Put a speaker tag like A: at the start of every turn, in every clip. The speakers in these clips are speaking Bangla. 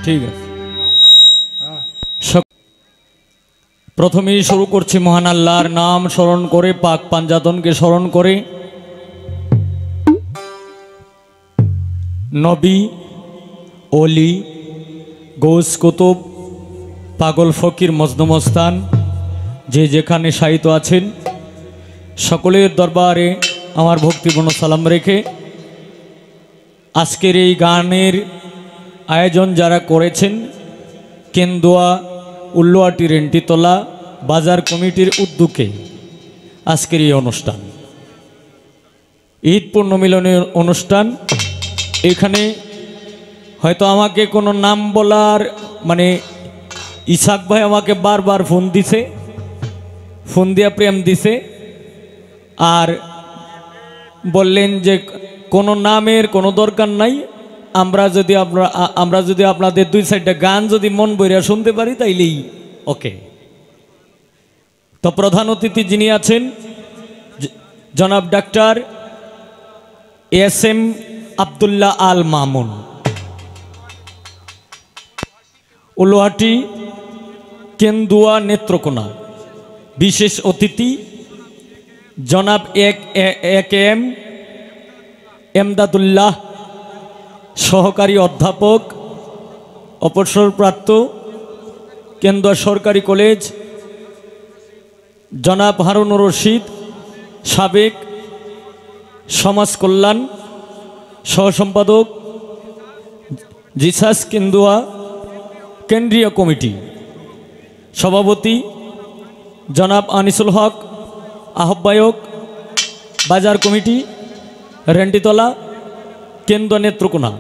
A: ঠিক আছে। প্রথমেই শুরু করছি মহান আল্লাহর নাম স্মরণ করে, পাক পাঞ্জাতনকে স্মরণ করে। নবী, ওলি, গৌস কুতুব, পাগল ফকির, মজদুমস্তান যে যেখানে শায়িত আছেন সকলের দরবারে আমার ভক্তিপূর্ণ সালাম রেখে আজকের এই গানের আয়োজন যারা করেছেন কেন্দুয়া উল্লুয়াটি রেন্টিতলা বাজার কমিটির উদ্যোগে আজকের এই অনুষ্ঠান ঈদ পুণ্যমিলনের অনুষ্ঠান। এখানে হয়তো আমাকে কোনো নাম বলার মানে ইসাক ভাই আমাকে বারবার ফোন দিছে, ফোন দিয়া প্রেম দিছে আর বললেন যে কোনো নামের কোনো দরকার নাই, আমরা যদি আপনাদের দুই সাইডটা গান যদি মন বইরা শুনতে পারি তাইলেই ওকে। তো প্রধান অতিথি যিনি আছেন জনাব ডাক্তার এস.এম. আব্দুল্লাহ আল মামুন, উলুহাটি কেন্দুয়া নেত্রকোনা। বিশেষ অতিথি জনাব এ.কে.এম. এমদাদুল্লাহ, সহকারী অধ্যাপক, অবসরপ্রাপ্ত, কেন্দুয়া সরকারি কলেজ। জনাব হারুনুর রশিদ, সাবেক সমাজ কল্যাণ সহসম্পাদক, জিসাস কেন্দুয়া কেন্দ্রীয় কমিটি। সভাপতি জনাব আনিসুল হক, আহ্বায়ক, বাজার কমিটি রেন্টিতলা কেন্দুয়া নেত্রকোনা।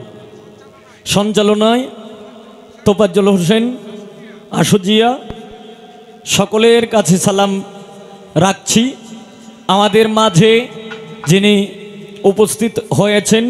A: সঞ্চালনায় তোফাজ্জল হোসেন আশুজিয়া। সকলের কাছে সালাম রাখছি। আমাদের মাঝে যিনি উপস্থিত হয়েছেন